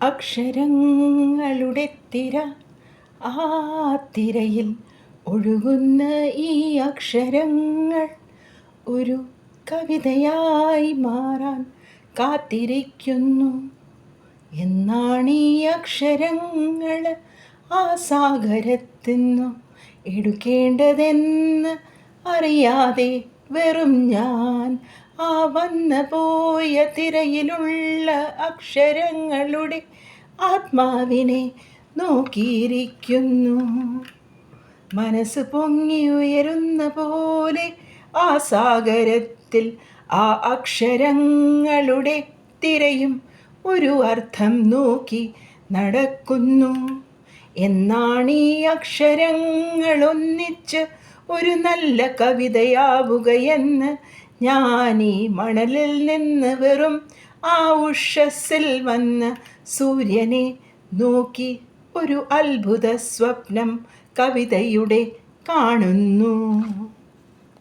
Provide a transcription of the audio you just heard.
അക്ഷരങ്ങളുടെ തിര, ആ തിരയിൽ ഒഴുകുന്ന ഈ അക്ഷരങ്ങൾ ഒരു കവിതയായി മാറാൻ കാത്തിരിക്കുന്നു. എന്നാണീ അക്ഷരങ്ങൾ ആ സാഗരത്തിന്നു എടുക്കേണ്ടതെന്ന് അറിയാതെ വെറും ഞാൻ ആ വന്നു പോയ തിരയിലുള്ള അക്ഷരങ്ങളുടെ ആത്മാവിനെ നോക്കിയിരിക്കുന്നു. മനസ്സ് പൊങ്ങി ഉയരുന്ന പോലെ ആ സാഗരത്തിൽ ആ അക്ഷരങ്ങളുടെ തിരയും ഒരു അർത്ഥം നോക്കി നടക്കുന്നു. എന്നാണീ അക്ഷരങ്ങൾ ഒന്നിച്ച് ഒരു നല്ല കവിതയാവുകയെന്ന് ഞാനീ മണലിൽ നിന്ന് വെറും ആ ഉഷസ്സിൽ വന്ന സൂര്യനെ നോക്കി ഒരു അത്ഭുത സ്വപ്നം കവിതയുടെ കാണുന്നു.